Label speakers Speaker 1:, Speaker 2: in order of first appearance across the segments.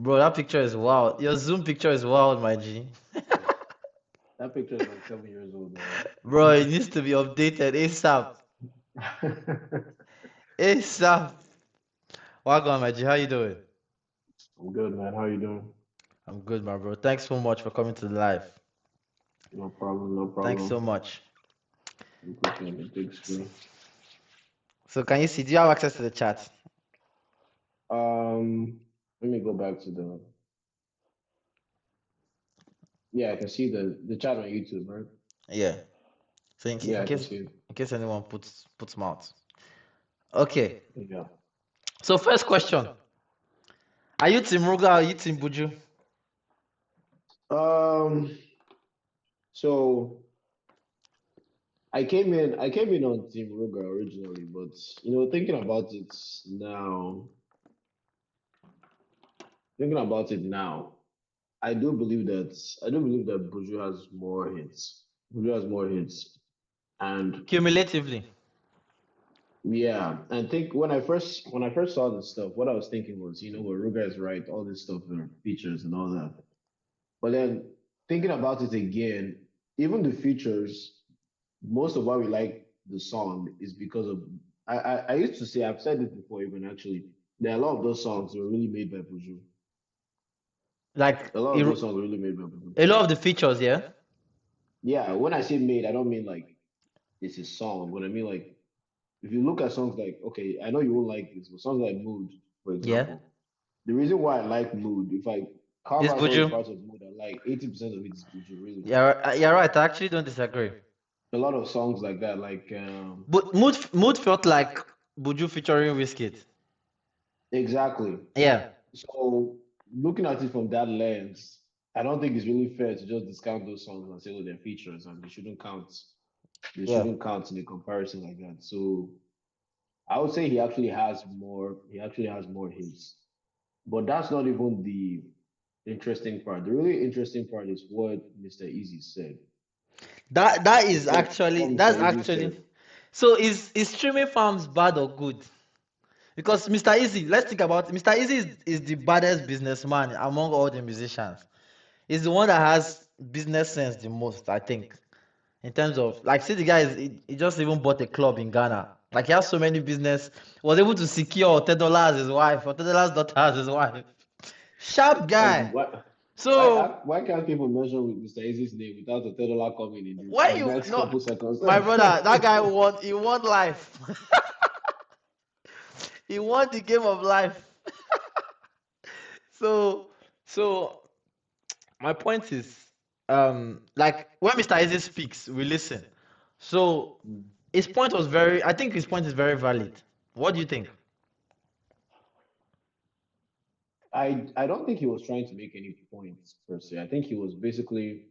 Speaker 1: Bro, that picture is wild. Your Zoom picture is wild, my G.
Speaker 2: That picture is like 7 years old,
Speaker 1: Bro, it needs to be updated ASAP.
Speaker 2: man.
Speaker 1: ASAP. Welcome, my G. How you doing?
Speaker 2: I'm good, man. How you doing?
Speaker 1: I'm good, my bro. Thanks so much for coming to the live.
Speaker 2: No problem, no
Speaker 1: Thanks so
Speaker 2: problem.
Speaker 1: much.
Speaker 2: I'm quickly on the big screen.
Speaker 1: So can you see? Do you have access to the chat?
Speaker 2: Um, Let me go back to the. Yeah, I can see the chat on YouTube, right?
Speaker 1: Yeah. So in, ca-
Speaker 2: Yeah,
Speaker 1: in
Speaker 2: I can
Speaker 1: case
Speaker 2: see it.
Speaker 1: in case anyone puts mouth. Okay.
Speaker 2: Yeah.
Speaker 1: So first question. Are you Team Ruga or are you Team Buju?
Speaker 2: Um. So I came in on Team Ruga originally, but thinking about it now, I do believe that Buju has more hits. Buju has more hits, and
Speaker 1: Cumulatively.
Speaker 2: yeah, I think when I first saw this stuff, what I was thinking was, what Ruga is right, all this stuff are features and all that. But then thinking about it again, even the features, most of why we like the song is because of I used to say, I've said this before even actually, that a lot of those songs were really made by Buju.
Speaker 1: Like
Speaker 2: A lot of those songs were really made by Buju.
Speaker 1: a lot of the features, yeah?
Speaker 2: Yeah, when I say made, I don't mean like it's a song. What I mean, like, if you look at songs like, okay, I know you won't like this, but songs like Mood, for
Speaker 1: Yeah.
Speaker 2: example, the reason why I like Mood, if I carve
Speaker 1: It's
Speaker 2: out all the
Speaker 1: Buju.
Speaker 2: parts of Mood I like, 80% of it is Buju, really.
Speaker 1: Yeah, you're right. I actually don't disagree.
Speaker 2: A lot of songs like that, like
Speaker 1: But Mood felt like Buju featuring Wizkid.
Speaker 2: exactly.
Speaker 1: Yeah.
Speaker 2: So looking at it from that lens, I don't think it's really fair to just discount those songs and say, oh, they're features and they shouldn't count. They
Speaker 1: Yeah.
Speaker 2: shouldn't count in a comparison like that. So I would say he actually has more. He actually has more hits, but that's not even the interesting part. The really interesting part is what Mr. Easy said.
Speaker 1: That is
Speaker 2: What
Speaker 1: actually
Speaker 2: what Mr.
Speaker 1: that's
Speaker 2: Easy
Speaker 1: actually
Speaker 2: said.
Speaker 1: so is streaming farms bad or good? Because Mr. Easy, let's think about it. Mr. Easy is the baddest businessman among all the musicians. He's the one that has business sense the most, I think. In terms of like, see the guy he just even bought a club in Ghana. Like he has so many business, was able to secure $10 as his wife, or $10 daughter as his wife. Sharp
Speaker 2: Like
Speaker 1: guy.
Speaker 2: what?
Speaker 1: So
Speaker 2: Why can't people mention with Mr. Easy's name without the $10 coming
Speaker 1: why
Speaker 2: in the
Speaker 1: you
Speaker 2: next
Speaker 1: no
Speaker 2: couple seconds?
Speaker 1: my brother, that guy won life. He won the game of life. So so my point is, like when Mr. Easy speaks, we listen. So his point was very, I think his point is very valid. What do you think?
Speaker 2: I don't think he was trying to make any points per se. I think he was basically,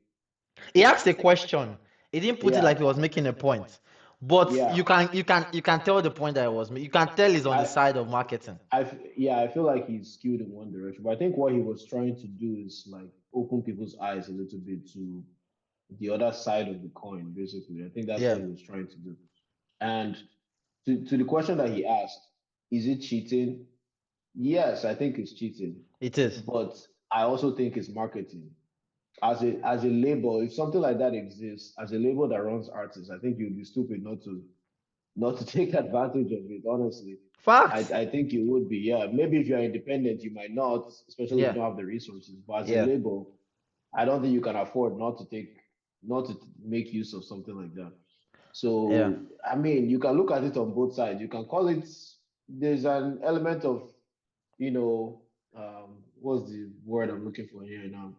Speaker 1: He asked a question. He didn't put it
Speaker 2: yeah,
Speaker 1: like he was making a point. But
Speaker 2: yeah.
Speaker 1: you can tell the point that it was. You can tell he's on the
Speaker 2: I
Speaker 1: side of marketing.
Speaker 2: yeah, I feel like he's skewed in one direction. But I think what he was trying to do is like open people's eyes a little bit to the other side of the coin, basically. I think that's
Speaker 1: Yeah,
Speaker 2: what he was trying to do. And to the question that he asked, is it cheating? Yes, I think it's cheating.
Speaker 1: it is.
Speaker 2: But I also think it's marketing. As a label, if something like that exists, as a label that runs artists, I think you'd be stupid not to take advantage of it, honestly. I,
Speaker 1: Facts.
Speaker 2: I think you would be, yeah. Maybe if you're independent, you might not, especially if you
Speaker 1: Yeah,
Speaker 2: don't have the resources. But as a
Speaker 1: yeah,
Speaker 2: label, I don't think you can afford not to make use of something like that.
Speaker 1: yeah.
Speaker 2: So, I mean, you can look at it on both sides. You can call it, there's an element of, what's the word I'm looking for here now?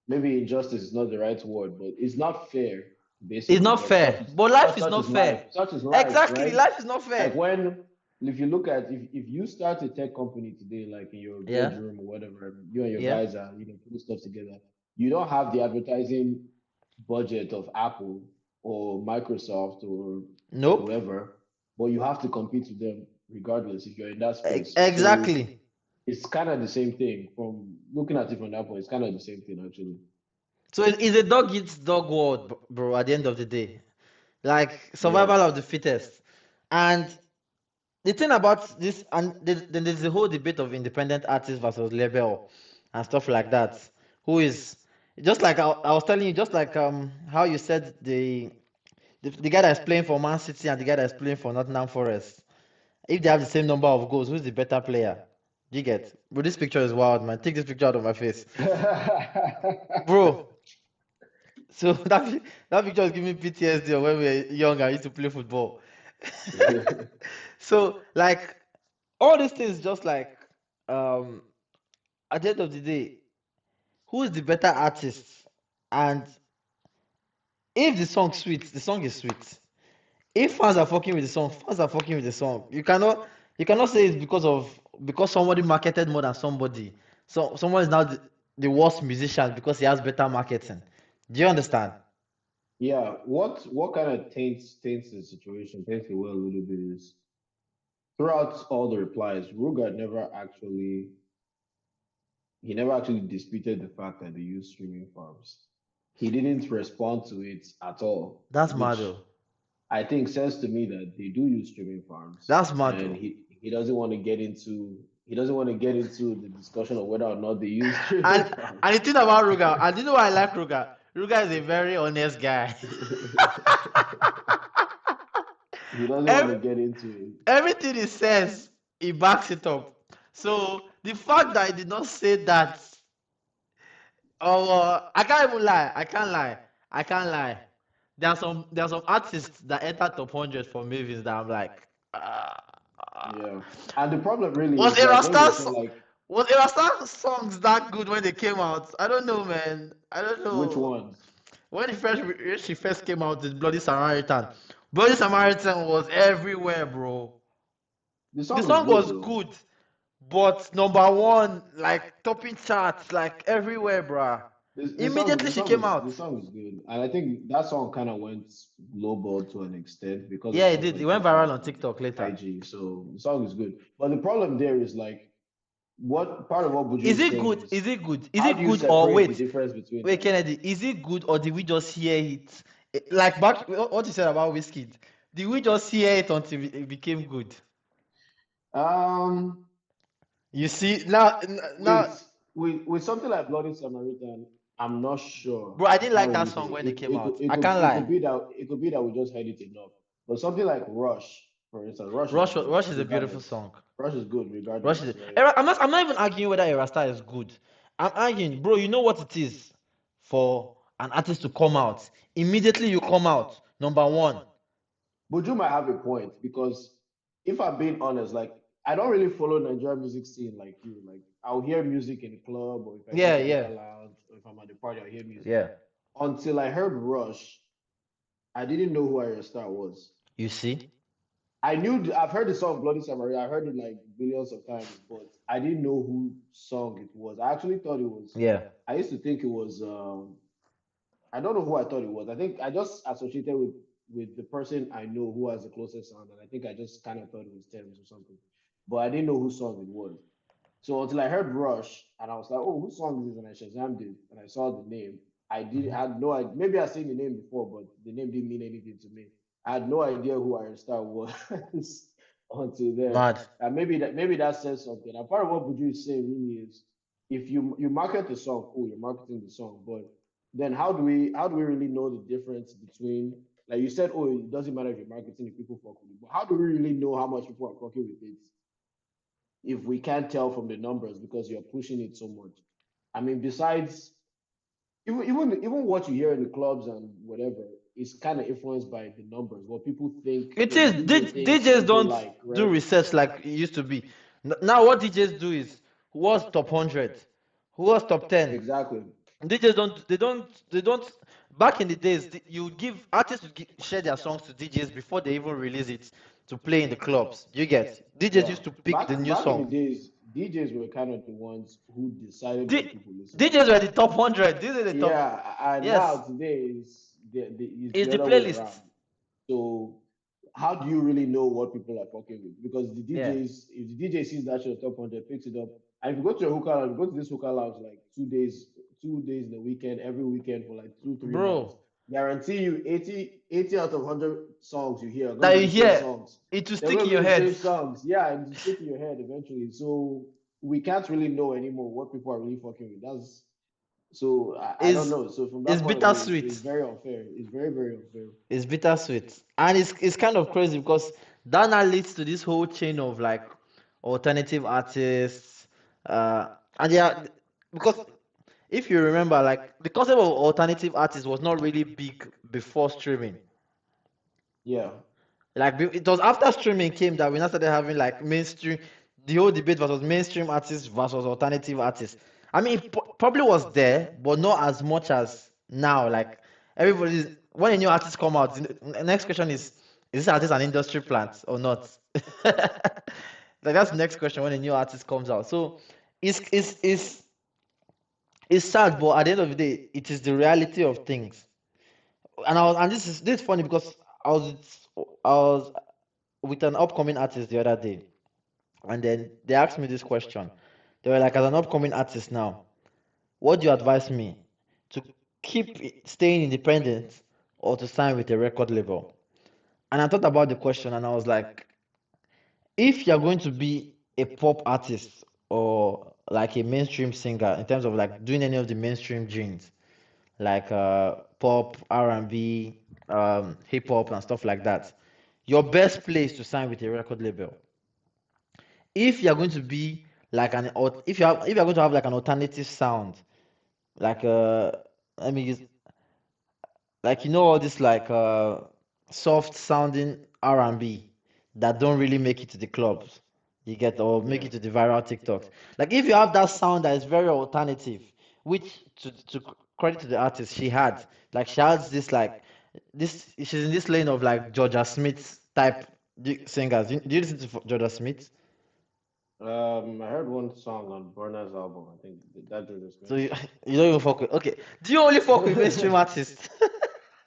Speaker 2: Maybe injustice is not the right word, but it's not fair,
Speaker 1: It's
Speaker 2: basically.
Speaker 1: not
Speaker 2: But
Speaker 1: fair. But life is
Speaker 2: such
Speaker 1: not
Speaker 2: is life.
Speaker 1: fair.
Speaker 2: Such is life,
Speaker 1: Exactly,
Speaker 2: right?
Speaker 1: life is not
Speaker 2: Like
Speaker 1: fair.
Speaker 2: if you look at if you start a tech company today, like in your
Speaker 1: Yeah,
Speaker 2: bedroom or whatever, you and your
Speaker 1: yeah.
Speaker 2: guys are putting stuff together. You don't have the advertising budget of Apple or Microsoft or
Speaker 1: Nope.
Speaker 2: whoever, but you have to compete with them regardless if you're in that space. So
Speaker 1: Exactly.
Speaker 2: it's kind of the same thing. From looking at it from that point, it's kind of the same thing actually.
Speaker 1: So it's a dog eats dog world, bro. At the end of the day, like
Speaker 2: Yeah.
Speaker 1: survival of the fittest. And the thing about this, and then there's the whole debate of independent artist versus label and stuff like that. Who is just like I was telling you, just like how you said the guy that's playing for Man City and the guy that's playing for Nottingham Forest. If they have the same number of goals, who's the better player? You get, bro. This picture is wild, man. Take this picture out of my face, bro. So that picture is giving me PTSD of when we were young. I used to play football. So like all these things, just like um, at the end of the day, who is the better artist? And if the song sweet, the song is sweet. If fans are fucking with the song, fans are fucking with the song. You cannot say it's because somebody marketed more than somebody. So someone is now the worst musician because he has better marketing. Do you understand?
Speaker 2: Yeah, what kind of taints the situation, taints the well a little bit is throughout all the replies, Ruga never actually disputed the fact that they use streaming farms. He didn't respond to it at all,
Speaker 1: That's mad
Speaker 2: which
Speaker 1: though.
Speaker 2: I think says to me that they do use streaming farms,
Speaker 1: That's mad
Speaker 2: and
Speaker 1: though.
Speaker 2: he doesn't want to get into the discussion of whether or not they use streaming
Speaker 1: And
Speaker 2: farms.
Speaker 1: and the thing about Ruga, and you know why I like Ruga? Ruga is a very honest guy.
Speaker 2: He doesn't want
Speaker 1: Every,
Speaker 2: to get into it.
Speaker 1: everything he says, he backs it up. So the fact that he did not say that, oh, I can't even lie. I can't lie. I can't lie. There are some artists that enter top 100 for movies that I'm like, ah.
Speaker 2: Yeah, and the problem really
Speaker 1: was
Speaker 2: is like when you're
Speaker 1: Erasta's
Speaker 2: saying like
Speaker 1: was Erasta's songs that good when they came out? I don't know, man. I don't
Speaker 2: which
Speaker 1: know.
Speaker 2: ones.
Speaker 1: When she first came out with Bloody Samaritan, Bloody Samaritan was everywhere, bro.
Speaker 2: The
Speaker 1: The
Speaker 2: song is
Speaker 1: song
Speaker 2: good
Speaker 1: was
Speaker 2: though.
Speaker 1: good, but number one, like topping charts, like everywhere, bruh. Immediately she came
Speaker 2: The
Speaker 1: out.
Speaker 2: song is good, and I think that song kind of went lowball to an extent because of
Speaker 1: Yeah, it
Speaker 2: stuff
Speaker 1: did. It
Speaker 2: on
Speaker 1: went
Speaker 2: TikTok
Speaker 1: viral on
Speaker 2: and
Speaker 1: TikTok later.
Speaker 2: IG. So the song is good, but the problem there is like what part of what Buju
Speaker 1: Is
Speaker 2: is
Speaker 1: it
Speaker 2: saying
Speaker 1: good?
Speaker 2: is
Speaker 1: Is it good? Is
Speaker 2: how
Speaker 1: it
Speaker 2: do you
Speaker 1: good or
Speaker 2: separate the
Speaker 1: wait?
Speaker 2: difference between
Speaker 1: Wait,
Speaker 2: like
Speaker 1: Kennedy, is it good or did we just hear it? Like back what you said about whiskey. Did we just hear it until it became good?
Speaker 2: um
Speaker 1: You see, now now
Speaker 2: with something like Bloody Samaritan, I'm not sure.
Speaker 1: bro, I
Speaker 2: I
Speaker 1: didn't
Speaker 2: can't
Speaker 1: like that
Speaker 2: really say
Speaker 1: song when it came out.
Speaker 2: it
Speaker 1: I
Speaker 2: could
Speaker 1: can't lie.
Speaker 2: it could be that we just heard it enough. But something like Rush, for instance, Rush is good
Speaker 1: Rush is a beautiful
Speaker 2: regardless.
Speaker 1: song.
Speaker 2: Rush is good
Speaker 1: Rush is
Speaker 2: regardless, right?
Speaker 1: I'm not even arguing whether Erasta is good. I'm arguing, bro, you know what it is for an artist to come out. Immediately you come out, number one.
Speaker 2: Buju might have a point because if I'm being honest, like I don't really follow Nigerian music scene like you. Like I'll hear music in the club or if I go
Speaker 1: Yeah,
Speaker 2: to
Speaker 1: yeah.
Speaker 2: hookah lounge or if I'm at the party, I'll hear music.
Speaker 1: Yeah.
Speaker 2: Until I heard Rush, I didn't know who Arya Star was.
Speaker 1: You see?
Speaker 2: I've heard the song Bloody Samaria. I heard it like billions of times, but I didn't know who song it was. I actually thought it was.
Speaker 1: Yeah.
Speaker 2: I used to think it was. I don't know who I thought it was. I think I just associated with the person I know who has the closest sound, and I think I just kind of thought it was Thames or something, but I didn't know whose song it was. So until I heard Rush, and I was like, "Oh, whose song is this?" And I shazammed it, and I saw the name. I had no idea. Maybe I seen the name before, but the name didn't mean anything to me. I had no idea who Iron Star was until then.
Speaker 1: Mad.
Speaker 2: And maybe that says something. And part of what Buju is saying really is, if you market the song, cool, you're marketing the song, but then how do we really know the difference between like you said, oh, it doesn't matter if you're marketing if people fuck with it, but how do we really know how much people are fucking with it if we can't tell from the numbers because you're pushing it so much? I mean, besides even what you hear in the clubs and whatever is kind of influenced by the numbers, what people think,
Speaker 1: It
Speaker 2: what the
Speaker 1: is.
Speaker 2: DJ thinks
Speaker 1: DJs
Speaker 2: people
Speaker 1: don't
Speaker 2: like,
Speaker 1: do
Speaker 2: right?
Speaker 1: research like it used to be. Now what DJs do is who was top 100, who was top 10.
Speaker 2: Exactly.
Speaker 1: DJs don't. Back in the days, you would give artists would share their songs to DJs before they even release it to play in the clubs. You get DJs
Speaker 2: Yeah.
Speaker 1: used to pick the new
Speaker 2: Back in the
Speaker 1: song.
Speaker 2: days, DJs were kind of the ones who decided what
Speaker 1: D,
Speaker 2: people listen to.
Speaker 1: DJs were the top 100. These are the top.
Speaker 2: Yeah, and now
Speaker 1: Yes,
Speaker 2: today is is
Speaker 1: it's
Speaker 2: the
Speaker 1: the
Speaker 2: other way
Speaker 1: playlist.
Speaker 2: around. So how do you really know what people are fucking with? Because
Speaker 1: Yeah,
Speaker 2: if the DJ sees that shit top 100, picks it up, and if you go to a hookah lounge, go to this hookah lounge like 2 days in the weekend, every weekend for like two, 3 months.
Speaker 1: bro.
Speaker 2: Guarantee you 80 out of 100 songs you hear are going
Speaker 1: That
Speaker 2: to be
Speaker 1: you
Speaker 2: the same
Speaker 1: hear,
Speaker 2: songs.
Speaker 1: it will
Speaker 2: They're
Speaker 1: stick
Speaker 2: going
Speaker 1: in
Speaker 2: to
Speaker 1: your
Speaker 2: be the
Speaker 1: head.
Speaker 2: same songs. Yeah, and to stick in your head eventually. So we can't really know anymore what people are really fucking with. That's so I don't
Speaker 1: Is
Speaker 2: know. So from
Speaker 1: is
Speaker 2: that point of view,
Speaker 1: bittersweet.
Speaker 2: it's very unfair. It's very, very unfair.
Speaker 1: It's bittersweet, and it's kind of crazy because that now leads to this whole chain of like alternative artists, uh, and yeah, because if you remember, like the concept of alternative artists was not really big before streaming.
Speaker 2: Yeah.
Speaker 1: Like it was after streaming came that we now started having like mainstream, the whole debate versus mainstream artists versus alternative artists. I mean, it probably was there, but not as much as now. Like everybody, when a new artist come out, the next question is this artist an industry plant or not? Like that's the next question when a new artist comes out. So it's it's it's it's sad, but at the end of the day, it is the reality of things. And this is funny because I was with an upcoming artist the other day, and then they asked me this question. They were like, as an upcoming artist now, what do you advise me to keep staying independent or to sign with a record label? And I thought about the question, and I was like, if you're going to be a pop artist or like a mainstream singer in terms of like doing any of the mainstream genes, like pop, R&B, hip hop, and stuff like that, your best place to sign with a record label. If you're going to be like if you're going to have like an alternative sound, like let me use like all this like soft sounding R&B that don't really make it to the clubs, you get, or make
Speaker 2: Yeah.
Speaker 1: it to the viral TikToks. Like if you have that sound that is very alternative, which to credit to the artist, she had, like she has this like this she's in this lane of like Georgia Smith type singers. Do you listen to Georgia Smith?
Speaker 2: I heard one song on Burna's album. I think that Jordan
Speaker 1: So
Speaker 2: Smith.
Speaker 1: you don't even fuck with, okay. Do you only fuck with mainstream artists?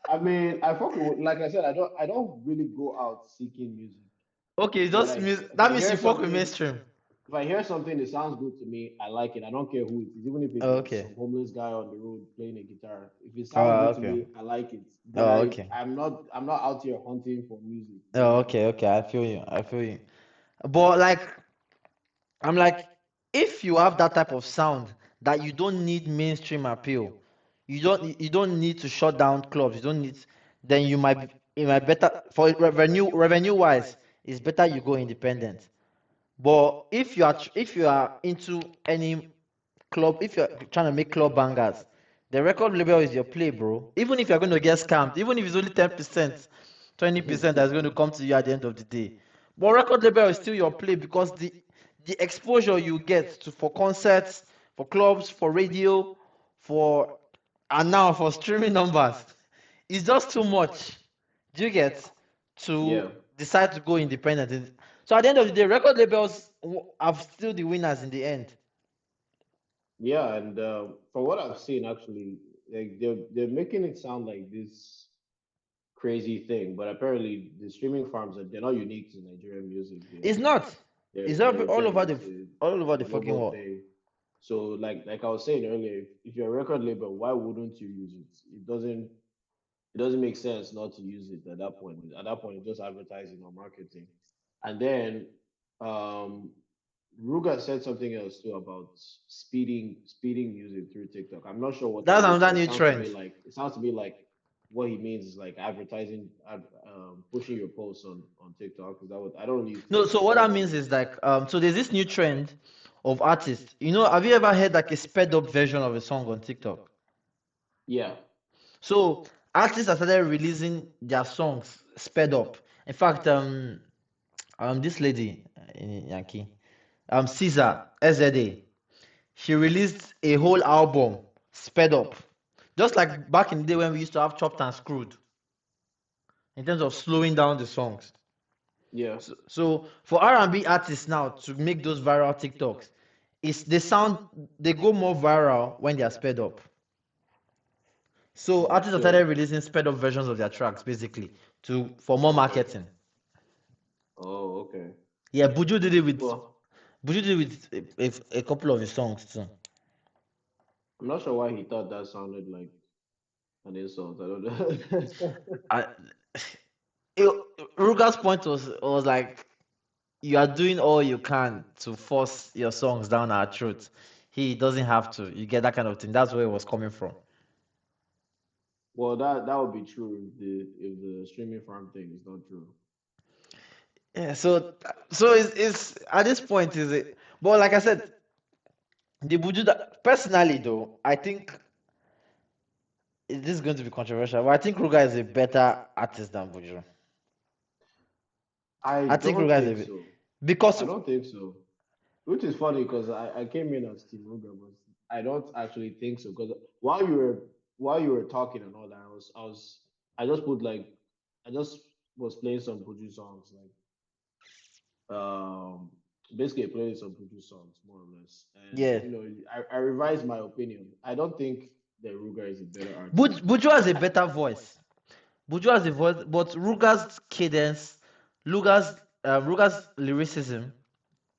Speaker 2: I mean, I fuck with, like I said, I don't really go out seeking music.
Speaker 1: Okay, it's
Speaker 2: When
Speaker 1: just
Speaker 2: I
Speaker 1: music.
Speaker 2: if
Speaker 1: That
Speaker 2: I
Speaker 1: means
Speaker 2: hear
Speaker 1: you fuck with
Speaker 2: something,
Speaker 1: mainstream.
Speaker 2: if I hear something that sounds good to me, I like it. I don't care who it is, even if it's
Speaker 1: Oh, okay.
Speaker 2: some homeless guy on the road playing a guitar. If it sounds
Speaker 1: Oh,
Speaker 2: good to
Speaker 1: okay.
Speaker 2: me, I like it. But
Speaker 1: Oh, okay.
Speaker 2: I'm not out here hunting for music. You
Speaker 1: Oh,
Speaker 2: know?
Speaker 1: okay, okay. I feel you. I feel you. But like, I'm like, if you have that type of sound that you don't need mainstream appeal, you don't need to shut down clubs. You don't need, then you might be, it might better for revenue wise. It's better you go independent. But if you are into any club, if you're trying to make club bangers, the record label is your play, bro. Even if you're going to get scammed, even if it's only 10%, 20% that's going to come to you at the end of the day. But record label is still your play because the exposure you get to for concerts, for clubs, for radio, for and now for streaming numbers is just too much. Do you get to
Speaker 2: Yeah,
Speaker 1: decide to go independent? So at the end of the day, record labels are still the winners in the end.
Speaker 2: yeah. And from what I've seen, actually, like they're making it sound like this crazy thing, but apparently the streaming farms they're not unique to Nigerian music.
Speaker 1: It's
Speaker 2: They're
Speaker 1: not.
Speaker 2: they're
Speaker 1: It's
Speaker 2: they're a
Speaker 1: all over
Speaker 2: thing.
Speaker 1: the
Speaker 2: It's
Speaker 1: all over
Speaker 2: a
Speaker 1: the fucking
Speaker 2: global
Speaker 1: world.
Speaker 2: thing. So like I was saying earlier, if you're a record label, why wouldn't you use it? It doesn't make sense not to use it at that point. At that point, it's just advertising or marketing. And then um Ruga said something else too about speeding music through TikTok. I'm not sure what that
Speaker 1: That's
Speaker 2: is,
Speaker 1: another
Speaker 2: but it
Speaker 1: new
Speaker 2: sounds to
Speaker 1: trend.
Speaker 2: me like what he means is like advertising, pushing your posts on TikTok. Is that what? I don't really use
Speaker 1: No,
Speaker 2: TikTok,
Speaker 1: so
Speaker 2: so
Speaker 1: what
Speaker 2: I don't
Speaker 1: that
Speaker 2: know what
Speaker 1: means
Speaker 2: he
Speaker 1: is
Speaker 2: means.
Speaker 1: like so there's this new trend of artists. Have you ever heard like a sped up version of a song on TikTok?
Speaker 2: Yeah,
Speaker 1: So artists have started releasing their songs sped up. In fact, this lady in Yankee, Caesar SZA, she released a whole album sped up, just like back in the day when we used to have chopped and screwed in terms of slowing down the songs.
Speaker 2: yeah,
Speaker 1: So for R&B artists now to make those viral TikToks, they go more viral when they are sped up. So artists have
Speaker 2: sure.
Speaker 1: started releasing sped up versions of their tracks basically to for more marketing.
Speaker 2: Oh, okay.
Speaker 1: Yeah,
Speaker 2: Well,
Speaker 1: Buju did it with a couple of his songs too.
Speaker 2: I'm not sure why he thought that sounded an insult. I don't know.
Speaker 1: I, it, Ruga's point was like you are doing all you can to force your songs down our throats. He doesn't have to. You get that kind of thing. That's where it was coming from.
Speaker 2: Well, that would be true if the streaming farm thing is not true.
Speaker 1: Yeah. So it's at this point is it? But like I said, the Buju. Personally though, I think this is going to be controversial. But I think Ruga is a better artist than Buju.
Speaker 2: I
Speaker 1: I think
Speaker 2: don't
Speaker 1: Ruga is
Speaker 2: think
Speaker 1: a
Speaker 2: so.
Speaker 1: because
Speaker 2: I don't think so. Which is funny because I came in as Team Ruger, but I don't actually think so. Because while you were talking and all that, I just put like I just was playing some Buju songs, like basically playing some Buju songs more or less. And
Speaker 1: yeah,
Speaker 2: you know, I revised my opinion. I don't think that Ruger is a better artist.
Speaker 1: Buju has a better voice. Buju has a voice, but Ruga's cadence, Ruga's lyricism,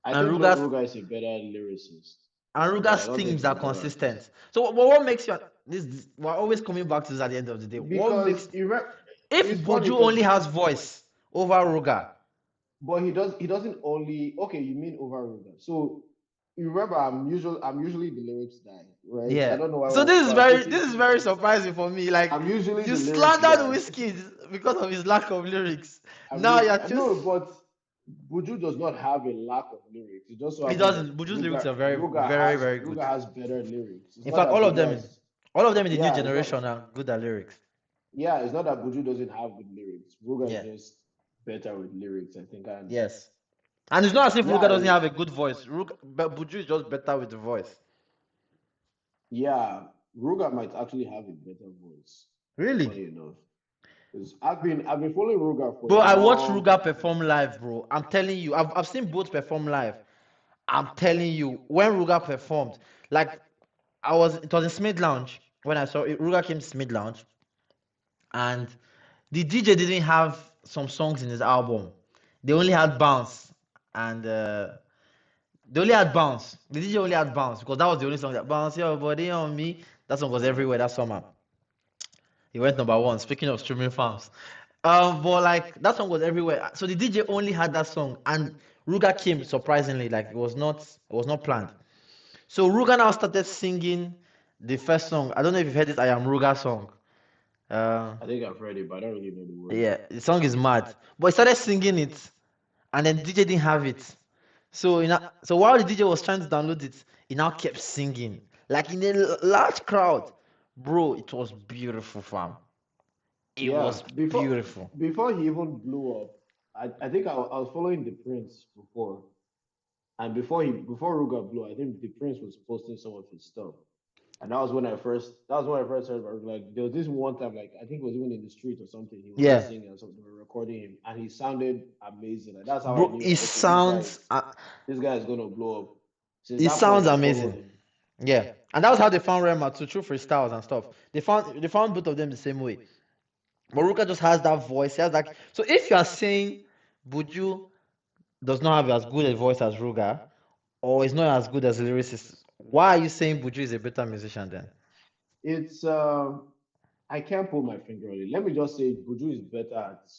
Speaker 2: I
Speaker 1: and
Speaker 2: think
Speaker 1: Ruga's
Speaker 2: Ruger is a better lyricist,
Speaker 1: and
Speaker 2: but I
Speaker 1: Ruga's
Speaker 2: don't think
Speaker 1: themes
Speaker 2: he's
Speaker 1: are
Speaker 2: a better artist.
Speaker 1: consistent. So what makes you we're always coming back to this at the end of the day. What
Speaker 2: Because
Speaker 1: makes if
Speaker 2: it's funny
Speaker 1: Buju
Speaker 2: because
Speaker 1: only has voice over Ruga?
Speaker 2: but he doesn't only okay, you mean over Ruga. So you remember I'm usually the lyrics guy, right? I
Speaker 1: Yeah.
Speaker 2: don't know
Speaker 1: So
Speaker 2: why I'm
Speaker 1: this
Speaker 2: taking
Speaker 1: is very surprising for me. Like
Speaker 2: I'm usually
Speaker 1: you
Speaker 2: the lyrics
Speaker 1: slandered
Speaker 2: guy.
Speaker 1: Whiskey because of his lack of lyrics.
Speaker 2: I'm
Speaker 1: Now
Speaker 2: used
Speaker 1: you're
Speaker 2: no,
Speaker 1: just
Speaker 2: but Buju does not have a lack of lyrics. It just so
Speaker 1: he
Speaker 2: happens that
Speaker 1: doesn't. Buju's lyrics are very, very good.
Speaker 2: Ruga has better lyrics. It's
Speaker 1: In
Speaker 2: not
Speaker 1: fact,
Speaker 2: that Buju has
Speaker 1: all of them in the new
Speaker 2: yeah, it's not
Speaker 1: generation are good at lyrics.
Speaker 2: yeah, it's not that Buju doesn't have good lyrics. Ruga is
Speaker 1: Yeah.
Speaker 2: just better with lyrics, I think. And
Speaker 1: Yes. And it's not as if Ruga
Speaker 2: yeah,
Speaker 1: doesn't have a good voice. But Buju is just better with the voice.
Speaker 2: yeah, Ruga might actually have a better voice,
Speaker 1: Really?
Speaker 2: funny enough. Because I've been following Ruga for
Speaker 1: Bro,
Speaker 2: a
Speaker 1: I watched
Speaker 2: long
Speaker 1: Ruga
Speaker 2: time.
Speaker 1: perform live, bro. I'm telling you, I've seen both perform live. I'm telling you, when Ruga performed, like it was in Smith Lounge when I saw it. Ruga came to Smith Lounge, and the DJ didn't have some songs in his album. They only had Bounce, and they only had Bounce. The DJ only had Bounce because that was the only song that Bounce Your Body on Me. That song was everywhere that summer. He went number one. Speaking of streaming farms, but like that song was everywhere. So the DJ only had that song, and Ruga came surprisingly. Like it was not planned. So Ruga now started singing the first song. I don't know if you've heard this I Am Ruga song. Uh,
Speaker 2: I think I've read it, but I don't really know the words.
Speaker 1: yeah, the song is mad. But he started singing it, and then DJ didn't have it. So while the DJ was trying to download it, he now kept singing like in a large crowd. Bro, it was beautiful, fam. It
Speaker 2: Yeah,
Speaker 1: was beautiful.
Speaker 2: before he even blew up, I think I was following the Prince before, and before Ruga blew, I think the Prince was posting some of his stuff, and that was when I first heard about it. Like there was this one time, like I think it was even in the street or something. He was
Speaker 1: Yeah,
Speaker 2: just singing or something. They were recording him, and he sounded amazing. Like that's how I
Speaker 1: bro,
Speaker 2: knew that okay, this guy is gonna blow up. Since
Speaker 1: it
Speaker 2: that point,
Speaker 1: sounds
Speaker 2: I followed
Speaker 1: amazing.
Speaker 2: him.
Speaker 1: Yeah, and that was how they found Rema too, through freestyles and stuff. They found both of them the same way. Maruka just has that voice. He has that. So if you are saying Buju does not have as good a voice as Ruga, or is not as good as a lyricist, why are you saying Buju is a better musician then?
Speaker 2: It's I can't put my finger on it. Let me just say Buju is better at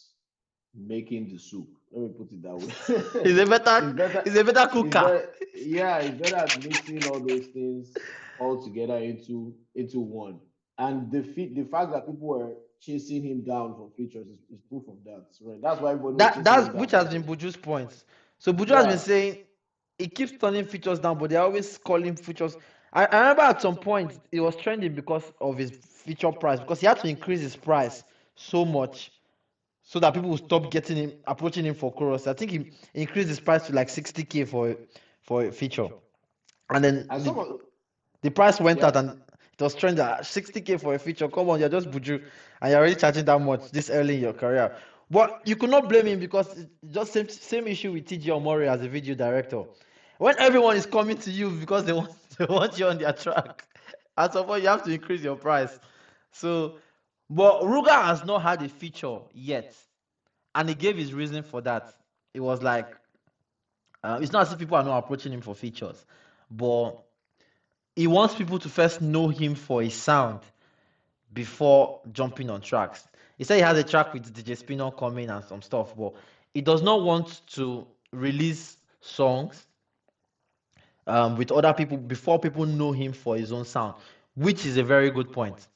Speaker 2: making the soup. Let me put it that way. It's better.
Speaker 1: He's a better
Speaker 2: It's
Speaker 1: cooker.
Speaker 2: better. Yeah, it's better at mixing all those things all together into one. And the fact that people were chasing him down for features is proof of that. Right? That's why everybody was chasing
Speaker 1: That's
Speaker 2: him down
Speaker 1: which
Speaker 2: for
Speaker 1: has been
Speaker 2: features.
Speaker 1: Buju's point. So Buju has been
Speaker 2: Yeah,
Speaker 1: saying he keeps turning features down, but they always call him features. I remember at some point it was trending because of his feature price because he had to increase his price so much so that people will stop getting him approaching him for chorus. I think he increased his price to like 60K for a feature, and then
Speaker 2: and some of
Speaker 1: the price went
Speaker 2: yeah.
Speaker 1: out and it was trending at 60K for a feature. Come on, you're just Buju and you're already charging that much this early in your career. But you could not blame him because it's just same issue with TG Omori as a video director. When everyone is coming to you because they want you on their track, at some point you have to increase your price. So, but Ruga has not had a feature yet, and he gave his reason for that. It was like it's not as if people are not approaching him for features, but he wants people to first know him for his sound before jumping on tracks. He said he has a track with DJ Spinner coming and some stuff, but he does not want to release songs with other people before people know him for his own sound, which is a very good point.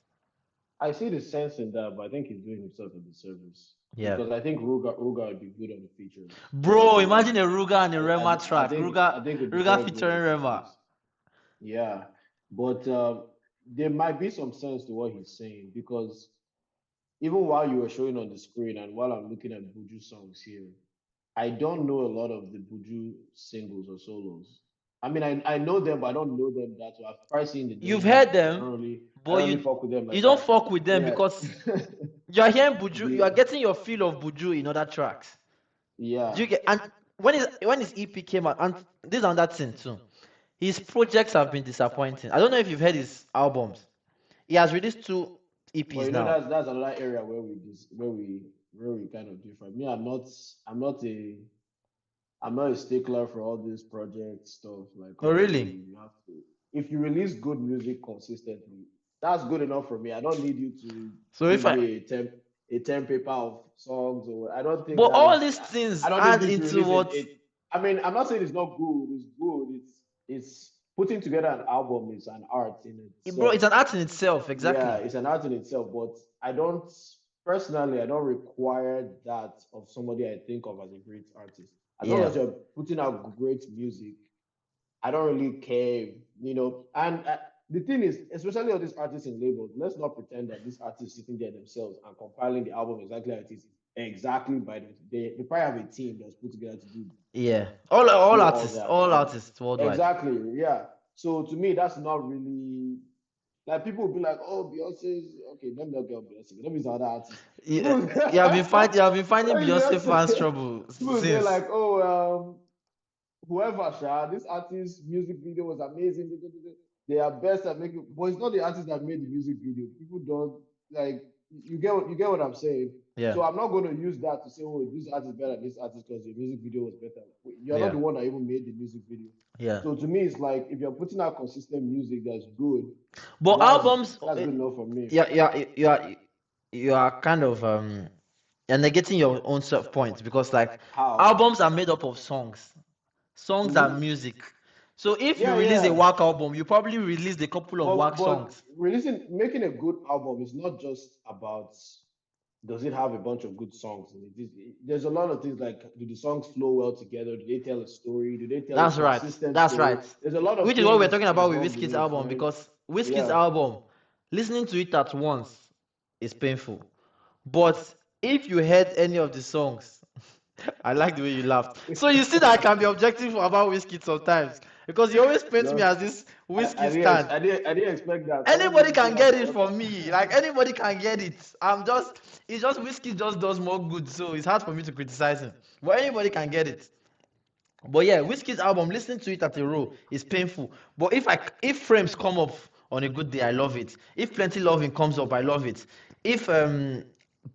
Speaker 2: I see the sense in that, but I think he's doing himself a disservice
Speaker 1: Yeah.
Speaker 2: because I think Ruga would be good on the features.
Speaker 1: Bro, imagine a Ruga and a Rema
Speaker 2: I
Speaker 1: track.
Speaker 2: think I
Speaker 1: Ruga
Speaker 2: think it'd be
Speaker 1: Ruga
Speaker 2: very good on
Speaker 1: featuring
Speaker 2: the
Speaker 1: Rema.
Speaker 2: features. Yeah, but there might be some sense to what he's saying because even while you were showing on the screen and while I'm looking at Buju songs here, I don't know a lot of the Buju singles or solos. I mean, I know them, but I don't know them that well. I've probably seen the
Speaker 1: You've
Speaker 2: names,
Speaker 1: heard
Speaker 2: but
Speaker 1: them,
Speaker 2: I
Speaker 1: but
Speaker 2: don't
Speaker 1: you
Speaker 2: really fuck with them
Speaker 1: you
Speaker 2: like
Speaker 1: don't
Speaker 2: that.
Speaker 1: fuck with them
Speaker 2: Yeah,
Speaker 1: because you are hearing Buju, you are
Speaker 2: the
Speaker 1: getting your feel of Buju in other tracks. Do
Speaker 2: yeah.
Speaker 1: you get? And when his EP came out, and this is another thing too. His projects have been disappointing. I don't know if you've heard his albums. He has released two
Speaker 2: But
Speaker 1: EPs
Speaker 2: you know
Speaker 1: now.
Speaker 2: that's another area where we kind of differ. Me, I'm not a stickler for all this project stuff. Like
Speaker 1: Oh,
Speaker 2: obviously
Speaker 1: really?
Speaker 2: you have to if you release good music consistently, that's good enough for me. I don't need you to
Speaker 1: So if
Speaker 2: give
Speaker 1: I,
Speaker 2: me a 10 paper of songs or I don't think
Speaker 1: but all
Speaker 2: that's
Speaker 1: these things
Speaker 2: I don't need
Speaker 1: add
Speaker 2: you to
Speaker 1: into
Speaker 2: release it.
Speaker 1: what,
Speaker 2: I mean, I'm not saying it's not good, it's good. It's putting together an album is an art in
Speaker 1: bro.
Speaker 2: itself.
Speaker 1: It's an art in itself,
Speaker 2: Yeah,
Speaker 1: exactly.
Speaker 2: it's an art in itself, but I don't require that of somebody I think of as a great artist. As long
Speaker 1: Yeah,
Speaker 2: as you're putting out great music, I don't really care, And the thing is, especially all these artists in labels, let's not pretend that these artists sitting there themselves and compiling the album exactly like it is, exactly by them. They probably have a team that's put together to
Speaker 1: yeah. All
Speaker 2: do all
Speaker 1: artists,
Speaker 2: that.
Speaker 1: all artists worldwide.
Speaker 2: Exactly, yeah. So to me, that's not really like people will be like, oh, Beyonce's okay. Let me not get on Beyonce. Let me use other artists.
Speaker 1: You,
Speaker 2: People,
Speaker 1: you have been finding Beyonce fans
Speaker 2: Beyonce.
Speaker 1: trouble
Speaker 2: People will say
Speaker 1: since.
Speaker 2: like, oh, whoever, this artist's music video was amazing. They are best at making, but it's not the artist that made the music video. People don't like you get what I'm saying.
Speaker 1: Yeah,
Speaker 2: So I'm not going to use that to say, oh, this artist is better than this artist because the music video was better. You're not
Speaker 1: yeah,
Speaker 2: the one that even made the music video.
Speaker 1: yeah.
Speaker 2: So to me, it's like if you're putting out consistent music that's good,
Speaker 1: But albums,
Speaker 2: that's good enough for me.
Speaker 1: you are kind of you're negating your own self points because like
Speaker 2: How?
Speaker 1: albums are made up of songs. Songs are
Speaker 2: Mm-hmm.
Speaker 1: music. So if you
Speaker 2: Yeah,
Speaker 1: release a
Speaker 2: yeah.
Speaker 1: whack album, you probably released a couple of whack
Speaker 2: But
Speaker 1: songs.
Speaker 2: making a good album is not just about does it have a bunch of good songs in it. There's a lot of things like do the songs flow well together? Do they tell a story? Do they tell a
Speaker 1: That's right.
Speaker 2: consistent
Speaker 1: That's
Speaker 2: story?
Speaker 1: right.
Speaker 2: There's a lot of
Speaker 1: Which is what we're
Speaker 2: things
Speaker 1: talking about with
Speaker 2: involved in
Speaker 1: Wizkid's
Speaker 2: it,
Speaker 1: album
Speaker 2: right?
Speaker 1: because Wizkid's
Speaker 2: Yeah.
Speaker 1: album, listening to it at once is painful. But if you heard any of the songs, I like the way you laughed. So you see that I can be objective about Wizkid sometimes because you always paint me
Speaker 2: No,
Speaker 1: as this Wizkid stand.
Speaker 2: I didn't expect that. I wasn't
Speaker 1: Anybody
Speaker 2: even saying
Speaker 1: can
Speaker 2: that
Speaker 1: get
Speaker 2: to
Speaker 1: it
Speaker 2: us.
Speaker 1: from me. Like anybody can get it. It's just Whiskey just does more good, so it's hard for me to criticize him. But anybody can get it. But yeah, Whiskey's album, listening to it at a row is painful. But if frames come up on a good day, I love it. If plenty loving comes up, I love it. If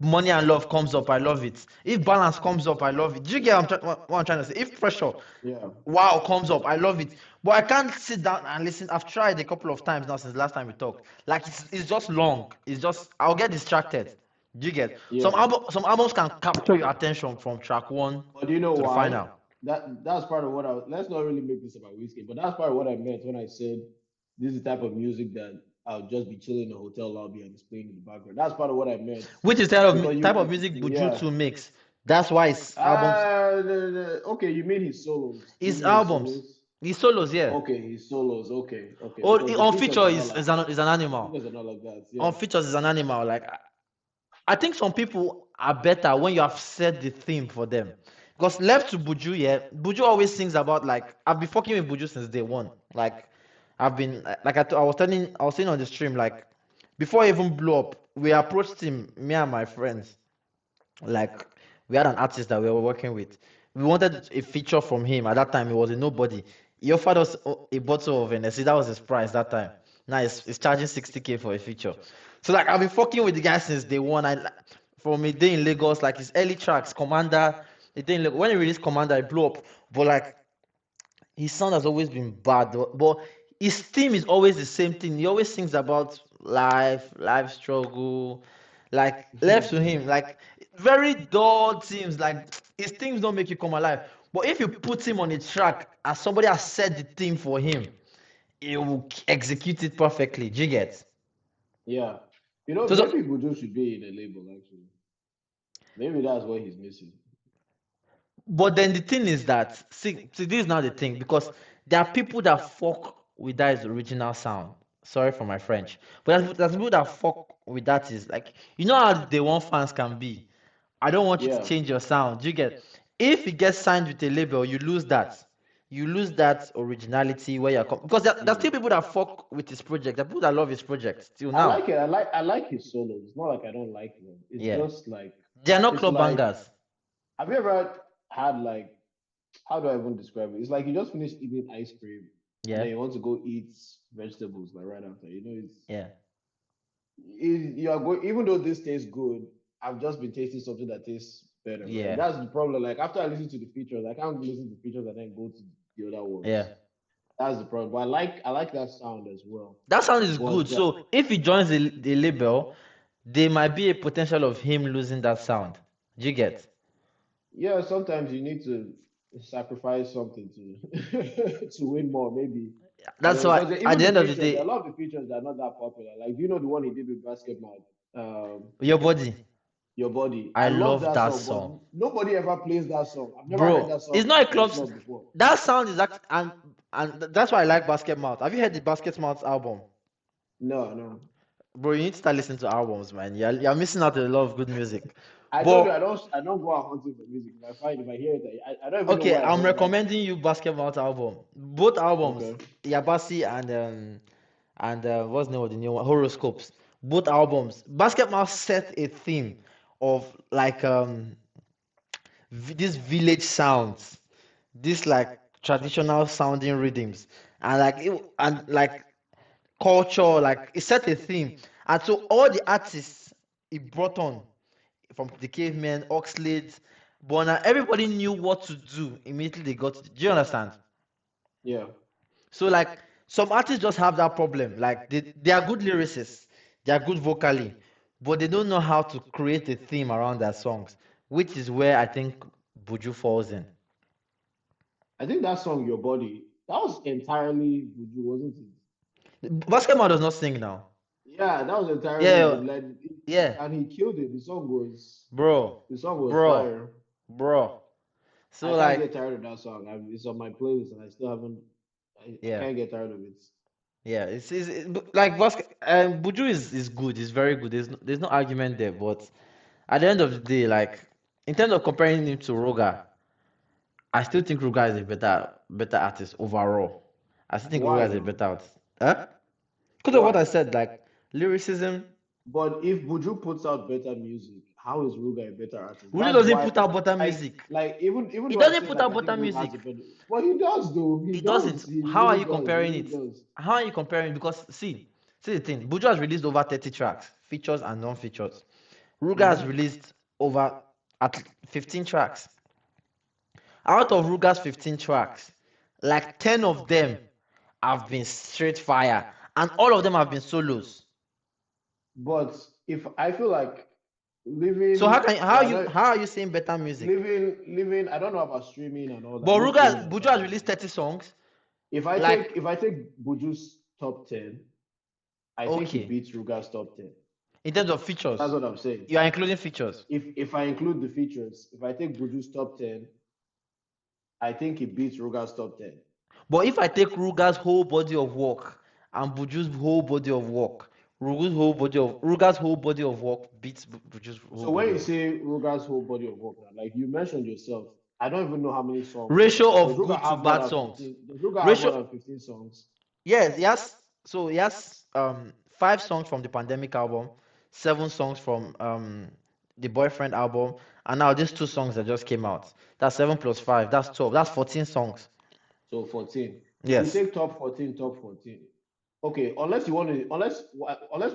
Speaker 1: money and love comes up, I love it. If balance comes up, I love it. Do you get what I'm trying to say? If pressure,
Speaker 2: Yeah.
Speaker 1: wow, comes up, I love it. But I can't sit down and listen. I've tried a couple of times now since last time we talked. Like it's just long. It's just I'll get distracted. Do you get
Speaker 2: Yeah.
Speaker 1: some albums can capture your attention from track one
Speaker 2: But do you know
Speaker 1: to the
Speaker 2: why?
Speaker 1: final.
Speaker 2: That's part of what I let's not really make this about whiskey, but that's part of what I meant when I said this is the type of music that I'll just be chilling in a hotel lobby and it's playing in the background. That's part of what I meant.
Speaker 1: Which is
Speaker 2: Because
Speaker 1: type of music Buju
Speaker 2: yeah.
Speaker 1: 2 makes. That's why
Speaker 2: Okay, you mean his solos. You
Speaker 1: his
Speaker 2: mean his
Speaker 1: albums,
Speaker 2: solos?
Speaker 1: his solos, yeah.
Speaker 2: Okay, his solos. Okay, okay.
Speaker 1: Or
Speaker 2: Because the
Speaker 1: on
Speaker 2: features
Speaker 1: feature
Speaker 2: are not like
Speaker 1: is an
Speaker 2: the
Speaker 1: animal.
Speaker 2: features are not like that. Yeah.
Speaker 1: On features is an animal. Like I think some people are better when you have set the theme for them. Because left to Buju, yeah, Buju always sings about like I've been fucking with Buju since day one. Like I've been like I was saying on the stream like before I even blew up, we approached him, me and my friends. Like we had an artist that we were working with. We wanted a feature from him. At that time, he was a nobody. He offered us a bottle of NSC. That was his price that time. Now he's charging 60K for a feature. So like I've been fucking with the guy since day one. From a day in Lagos, like his early tracks, Commander. A day in Lagos. When he released Commander, it blew up. But like his sound has always been bad, but his theme is always the same thing. He always sings about life struggle, like left to him, like very dull teams, like his teams don't make you come alive. But if you put him on a track as somebody has set the theme for him, he will execute it perfectly. Do you get?
Speaker 2: Yeah.
Speaker 1: So
Speaker 2: Maybe Buju should be in a label actually. Maybe that's what he's missing.
Speaker 1: but then the thing is that see this is not the thing because there are people that fuck with that is original sound. Sorry for my French, but there's people that fuck with that is like you know how the one fans can be. I don't want you to
Speaker 2: Yeah.
Speaker 1: change your sound. You get if you get signed with a label, you lose that. You lose that originality where you're because there's
Speaker 2: Mm.
Speaker 1: still people that fuck with his project. There are people that love his project till
Speaker 2: I
Speaker 1: now.
Speaker 2: like it. I like his solos. It's not like I don't like them. It's
Speaker 1: Yeah,
Speaker 2: just like
Speaker 1: they are not
Speaker 2: it's
Speaker 1: club
Speaker 2: like
Speaker 1: bangers.
Speaker 2: have you ever had like how do I even describe it? It's like you just finished eating ice cream and
Speaker 1: Yeah,
Speaker 2: then you want to go eat vegetables like right after.
Speaker 1: yeah,
Speaker 2: You are going even though this tastes good, I've just been tasting something that tastes better. Like
Speaker 1: yeah,
Speaker 2: that's the problem. Like after I listen to the features, I can't listen to the features and then go to the other
Speaker 1: yeah.
Speaker 2: ones. That's the problem. But I like that sound as well.
Speaker 1: That sound is good.
Speaker 2: But
Speaker 1: So if he joins the label, there might be a potential of him losing that sound. Do you get?
Speaker 2: yeah, sometimes you need to sacrifice something to to win more, maybe. I
Speaker 1: That's
Speaker 2: don't know
Speaker 1: why
Speaker 2: because
Speaker 1: at
Speaker 2: even
Speaker 1: the
Speaker 2: the
Speaker 1: end of the
Speaker 2: features, a
Speaker 1: day,
Speaker 2: lot of the features are not that popular. Like, do you know the one he did with Basketball?
Speaker 1: your body.
Speaker 2: Your Body.
Speaker 1: I
Speaker 2: I love
Speaker 1: love
Speaker 2: that
Speaker 1: that
Speaker 2: song, but
Speaker 1: song,
Speaker 2: nobody ever plays that song. I've never heard
Speaker 1: bro.
Speaker 2: that
Speaker 1: It's
Speaker 2: song
Speaker 1: not a
Speaker 2: in a
Speaker 1: club.
Speaker 2: club before.
Speaker 1: That sound is act and that's why I like Basket Mouth. Have you heard the Basket Mouth album?
Speaker 2: No, no.
Speaker 1: Bro, you need to start listening to albums, man. You're missing out on a lot of good music.
Speaker 2: I told you
Speaker 1: But
Speaker 2: I don't go out hunting for music. If I hear it, I don't even know
Speaker 1: okay,
Speaker 2: where I
Speaker 1: I'm
Speaker 2: heard that.
Speaker 1: recommending you Basket Mouth album. Both albums,
Speaker 2: Okay.
Speaker 1: Yabasi and what's the name of the new one? Horoscopes. Both albums. Basket Mouth set a theme of like these village sounds, this like traditional sounding rhythms, and and like culture, like it set a theme. And so all the artists it brought on from the cavemen, Oxlade, Bonner, everybody knew what to do immediately they got do you understand?
Speaker 2: Yeah.
Speaker 1: So like some artists just have that problem. Like they are good lyricists, they are good vocally, but they don't know how to create a theme around their songs, which is where I think Buju falls in.
Speaker 2: I think that song, Your Body, that was entirely Buju, wasn't it?
Speaker 1: Basketball does not sing now.
Speaker 2: Yeah, that was entirely
Speaker 1: Yeah,
Speaker 2: Buju. Like,
Speaker 1: yeah,
Speaker 2: and he killed it.
Speaker 1: bro,
Speaker 2: The song was
Speaker 1: bro,
Speaker 2: fire.
Speaker 1: bro. So
Speaker 2: I can't
Speaker 1: like,
Speaker 2: get tired of that song. It's on my playlist, and I still haven't. I
Speaker 1: yeah,
Speaker 2: can't get tired of it.
Speaker 1: yeah. Like Buju is good. It's very good. There's no argument there. But at the end of the day, like in terms of comparing him to Roga, I still think Ruga is a better artist overall. I still think Ruga
Speaker 2: Why
Speaker 1: is a
Speaker 2: though?
Speaker 1: better artist. Huh? Because of what
Speaker 2: Why?
Speaker 1: I said, like lyricism.
Speaker 2: But if Buju puts out better music, how is Ruga a better artist?
Speaker 1: Ruju
Speaker 2: That's
Speaker 1: doesn't
Speaker 2: why,
Speaker 1: put out better
Speaker 2: like,
Speaker 1: music.
Speaker 2: even
Speaker 1: He
Speaker 2: though I'm
Speaker 1: doesn't
Speaker 2: saying
Speaker 1: put
Speaker 2: like
Speaker 1: out
Speaker 2: I think
Speaker 1: better
Speaker 2: Ruga
Speaker 1: music.
Speaker 2: has a better, but he does though. He
Speaker 1: He doesn't.
Speaker 2: does. He
Speaker 1: How are
Speaker 2: really
Speaker 1: you
Speaker 2: does. He
Speaker 1: comparing
Speaker 2: really
Speaker 1: it?
Speaker 2: does.
Speaker 1: How are you comparing? Because see the thing. Buju has released over 30 tracks, features and non-features. Ruga has
Speaker 2: Hmm.
Speaker 1: released over at 15 tracks. Out of Ruga's 15 tracks, like 10 of them have been straight fire, and all of them have been solos.
Speaker 2: But if I feel like
Speaker 1: So
Speaker 2: living, well, I know
Speaker 1: how are you saying better music?
Speaker 2: living. I don't know about streaming and all that.
Speaker 1: But
Speaker 2: If streaming has
Speaker 1: Buju has
Speaker 2: started,
Speaker 1: released 30 songs. Like
Speaker 2: if I take Buju's top 10, I think he
Speaker 1: okay,
Speaker 2: beats Ruga's top 10.
Speaker 1: in terms of
Speaker 2: That's
Speaker 1: features,
Speaker 2: what I'm saying.
Speaker 1: you are including features.
Speaker 2: If I include the features, if I take Buju's top 10, I think he beats Ruga's top 10.
Speaker 1: But if I take Ruga's whole body of work and Buju's whole body of work, Ruga's whole body of work beats Buju's whole
Speaker 2: So when
Speaker 1: body
Speaker 2: you
Speaker 1: of work.
Speaker 2: say Ruga's whole body of work now, like you mentioned yourself, I don't even know how many songs.
Speaker 1: Ratio
Speaker 2: Does
Speaker 1: of
Speaker 2: Ruga
Speaker 1: good to
Speaker 2: have more
Speaker 1: bad
Speaker 2: than
Speaker 1: songs.
Speaker 2: 15? Does Ruga have more
Speaker 1: Ratio
Speaker 2: than 15 songs?
Speaker 1: yes, yes. So he has 5 songs from the Pandemic album, 7 songs from the Boyfriend album, and now these 2 songs that just came out. That's 7 plus 5. That's 12. That's 14 songs.
Speaker 2: So 14. If you
Speaker 1: Yes.
Speaker 2: take top 14. Okay, unless what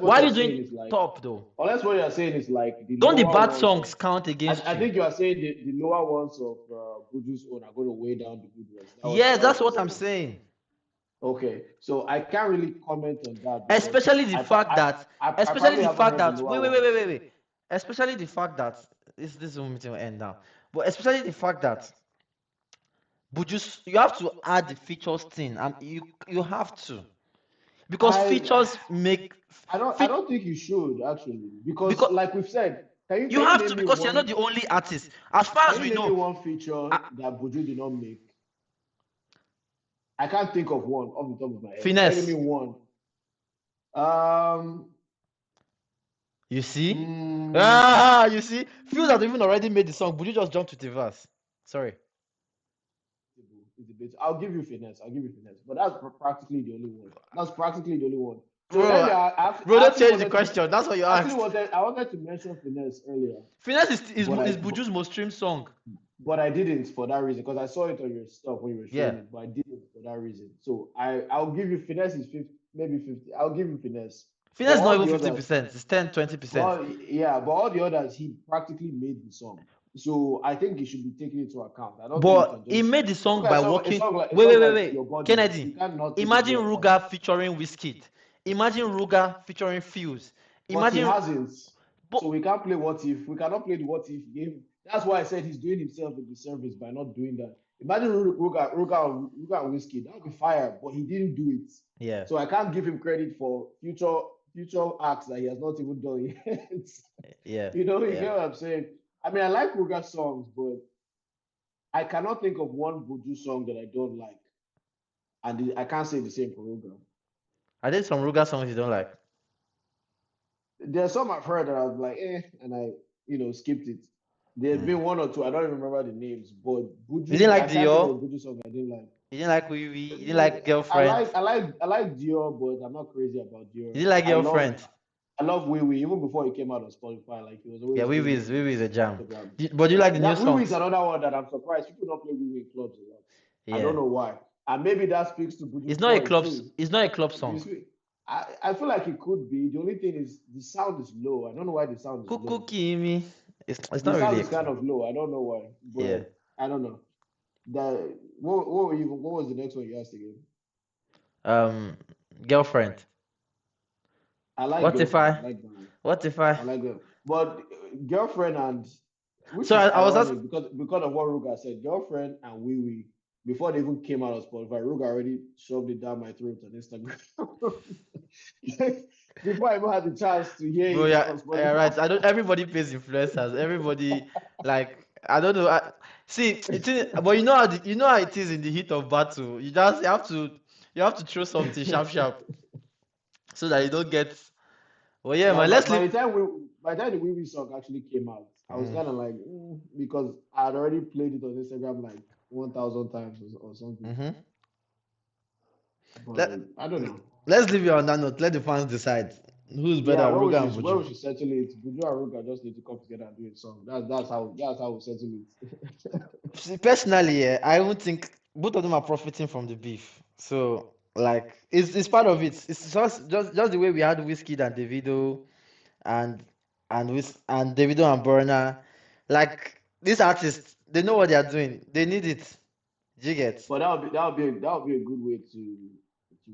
Speaker 1: Why are
Speaker 2: you're
Speaker 1: you doing
Speaker 2: saying is like,
Speaker 1: top though?
Speaker 2: unless what you're saying is like the
Speaker 1: Don't the
Speaker 2: lower
Speaker 1: bad
Speaker 2: ones of.
Speaker 1: songs count
Speaker 2: I
Speaker 1: against you?
Speaker 2: think you are saying the lower ones of Buju's own are going to weigh down the good ones. That's
Speaker 1: Yes,
Speaker 2: what
Speaker 1: that's
Speaker 2: you're
Speaker 1: what I'm
Speaker 2: saying.
Speaker 1: saying.
Speaker 2: Okay, so I can't really comment on that because
Speaker 1: Especially the fact that,
Speaker 2: I
Speaker 1: especially
Speaker 2: probably
Speaker 1: the
Speaker 2: haven't
Speaker 1: fact
Speaker 2: heard the
Speaker 1: that,
Speaker 2: lower
Speaker 1: wait, wait, wait, wait,
Speaker 2: ones.
Speaker 1: wait, wait. Especially the fact that this meeting will end now. But especially the fact that you have to add the features thing, and you have to, because
Speaker 2: I
Speaker 1: features make
Speaker 2: I
Speaker 1: fit
Speaker 2: don't think you should actually because
Speaker 1: because
Speaker 2: like we've said,
Speaker 1: you
Speaker 2: can you
Speaker 1: have to,
Speaker 2: name me
Speaker 1: because you're not
Speaker 2: one
Speaker 1: the only artist. As far
Speaker 2: can
Speaker 1: as
Speaker 2: you
Speaker 1: we
Speaker 2: name me
Speaker 1: know,
Speaker 2: one feature
Speaker 1: uh,
Speaker 2: that Buju did not make? I can't think of one off the top of my head. Can you name me
Speaker 1: finesse.
Speaker 2: one? Um,
Speaker 1: You see?
Speaker 2: mm,
Speaker 1: Ah, you see? Few that even already made the song, but you just jumped to the verse. Sorry.
Speaker 2: it's a bit. I'll give you finesse. I'll give you finesse, but that's practically the only one. That's practically the only one. So
Speaker 1: Bro,
Speaker 2: earlier,
Speaker 1: bro,
Speaker 2: I
Speaker 1: don't
Speaker 2: actually
Speaker 1: change the
Speaker 2: wanted to.
Speaker 1: question. That's what you
Speaker 2: I actually
Speaker 1: asked.
Speaker 2: wanted. I wanted to mention finesse earlier,
Speaker 1: Finesse
Speaker 2: but
Speaker 1: is Buju's most streamed song.
Speaker 2: I didn't for that reason because I saw it on your stuff when you were showing
Speaker 1: Yeah.
Speaker 2: it, but I didn't for that reason. So I'll give you finesse is 50, maybe 50. I'll give you finesse, but
Speaker 1: Finesse is not
Speaker 2: all
Speaker 1: even
Speaker 2: the others,
Speaker 1: 50%. It's 10, 20%.
Speaker 2: well, yeah, but all the others he practically made the song. So I think it should be taken into account. I don't think you can
Speaker 1: But he
Speaker 2: just
Speaker 1: made the
Speaker 2: look
Speaker 1: song
Speaker 2: at
Speaker 1: by
Speaker 2: a
Speaker 1: working.
Speaker 2: song like
Speaker 1: Wait, wait, wait,
Speaker 2: your
Speaker 1: wait.
Speaker 2: body. You
Speaker 1: Kennedy,
Speaker 2: cannot take it
Speaker 1: imagine
Speaker 2: into account.
Speaker 1: Ruga featuring Wizkid. Imagine Ruga featuring Fuse.
Speaker 2: But he
Speaker 1: Imagine.
Speaker 2: hasn't.
Speaker 1: But
Speaker 2: So we can't play what if. We cannot play the what if game. That's why I said he's doing himself a disservice by not doing that. Imagine Ruga and Whiskey. That would be fire, but he didn't do it.
Speaker 1: yeah,
Speaker 2: So I can't give him credit for future acts that he has not even done yet.
Speaker 1: yeah,
Speaker 2: You
Speaker 1: yeah.
Speaker 2: get what I'm saying? I mean, I like Ruga songs, but I cannot think of one Buju song that I don't like. And I can't say the same for Ruga.
Speaker 1: Are there some Ruga songs you don't like?
Speaker 2: There's some I've heard that I was like, and I, skipped it. There's
Speaker 1: Mm.
Speaker 2: been one or two, I don't even remember the names, but
Speaker 1: You didn't
Speaker 2: Buju,
Speaker 1: like
Speaker 2: I can't think of a
Speaker 1: Dior?
Speaker 2: Buju song I didn't like.
Speaker 1: You didn't like Wee Wee? You didn't like
Speaker 2: I
Speaker 1: Girlfriend?
Speaker 2: like, I like, I like Dior, but I'm not crazy about
Speaker 1: You
Speaker 2: Dior.
Speaker 1: didn't like Girlfriend?
Speaker 2: I love Wee Wee, even before he came out on Spotify, like he was
Speaker 1: Yeah,
Speaker 2: always doing it
Speaker 1: Wee
Speaker 2: on
Speaker 1: Wee is a
Speaker 2: his
Speaker 1: jam.
Speaker 2: Instagram.
Speaker 1: But do you like the new
Speaker 2: That Wee Wee is
Speaker 1: songs?
Speaker 2: another one that I'm surprised people don't play Wee Wee in clubs a lot. I
Speaker 1: Yeah.
Speaker 2: don't know why, and maybe that speaks to
Speaker 1: It's
Speaker 2: Buju's
Speaker 1: not a
Speaker 2: point
Speaker 1: club.
Speaker 2: too.
Speaker 1: It's not a club song.
Speaker 2: You see, I feel like it could be. The only thing is the sound is low. I don't know why the sound is
Speaker 1: Kuku
Speaker 2: low.
Speaker 1: Kimi. It's
Speaker 2: The
Speaker 1: not
Speaker 2: sound
Speaker 1: really a
Speaker 2: is kind
Speaker 1: club.
Speaker 2: of low. I don't know why,
Speaker 1: Yeah.
Speaker 2: but I don't know. That what was the next one you asked again?
Speaker 1: Um, Girlfriend.
Speaker 2: I like
Speaker 1: What if
Speaker 2: girlfriend. I
Speaker 1: I?
Speaker 2: like that one.
Speaker 1: What if I?
Speaker 2: I like girl, but girlfriend and which
Speaker 1: So
Speaker 2: is
Speaker 1: I was just.
Speaker 2: ironic because of what Ruga said. Girlfriend and Wee Wee before they even came out of Spotify, Ruga already shoved it down my throat on Instagram. Before I even had the chance to hear
Speaker 1: Bro,
Speaker 2: it
Speaker 1: yeah,
Speaker 2: on
Speaker 1: yeah,
Speaker 2: Spotify.
Speaker 1: right. I don't. Everybody pays influencers. Everybody, like, I don't know. See, but you know how it is in the heat of battle. You have to throw something sharp, sharp, so that you don't get. Well, yeah,
Speaker 2: Yeah,
Speaker 1: man.
Speaker 2: but
Speaker 1: Let's leave.
Speaker 2: by the time the Wee Wee song actually came out, I was
Speaker 1: Mm,
Speaker 2: kind of like, because I had already played it on Instagram like 1,000 times or something.
Speaker 1: mm-hmm.
Speaker 2: But
Speaker 1: Let
Speaker 2: I don't know.
Speaker 1: Let's leave it on that note. Let the fans decide who's better,
Speaker 2: Yeah,
Speaker 1: Ruga and
Speaker 2: where
Speaker 1: Buju.
Speaker 2: we should settle it, Buju and Ruka just need to come together and do a song. That's how we settle it.
Speaker 1: See, personally, yeah, I don't think both of them are profiting from the beef. So, like, it's part of it. It's just the way we had Whiskey and Davido and and Davido and Burna. Like, these artists, they know what they are doing. They need it. Do you get?
Speaker 2: But that would be a good way to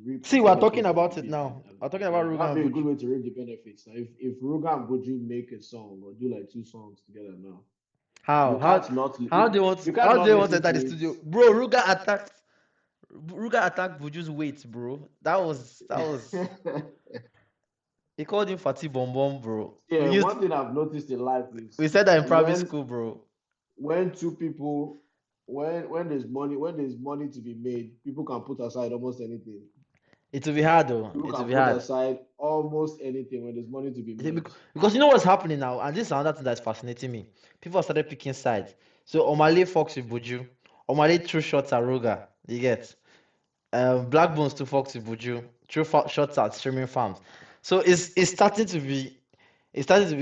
Speaker 2: reap the
Speaker 1: See, we're talking
Speaker 2: benefits of the
Speaker 1: about it
Speaker 2: beef.
Speaker 1: now. We're talking
Speaker 2: I
Speaker 1: about
Speaker 2: think
Speaker 1: Ruga
Speaker 2: that would
Speaker 1: and
Speaker 2: be a good
Speaker 1: Buju.
Speaker 2: way to reap the benefits. Now, if Ruga and Buju make a song or do like two songs together now,
Speaker 1: How?
Speaker 2: you can't not you can't
Speaker 1: How do
Speaker 2: not
Speaker 1: they want to
Speaker 2: listen
Speaker 1: enter
Speaker 2: to
Speaker 1: the
Speaker 2: it.
Speaker 1: studio? Bro, Ruga attacked Buju's weight, bro. That was he called him Fatty Bom Bom, bro.
Speaker 2: Yeah, one thing I've noticed in life
Speaker 1: We
Speaker 2: is
Speaker 1: said that in private
Speaker 2: when
Speaker 1: school, bro.
Speaker 2: when two people when there's money to be made, people can put aside almost anything.
Speaker 1: It will be hard though.
Speaker 2: People
Speaker 1: It will
Speaker 2: can
Speaker 1: be
Speaker 2: put
Speaker 1: hard.
Speaker 2: aside almost anything when there's money to be made.
Speaker 1: Because you know what's happening now, and this is another thing that's fascinating me. People have started picking sides. So Omale fucks with Buju. Omale threw shots at Ruga. You get? Black Bones to fucks with Buju. Threw shots at streaming farms. So it's starting to be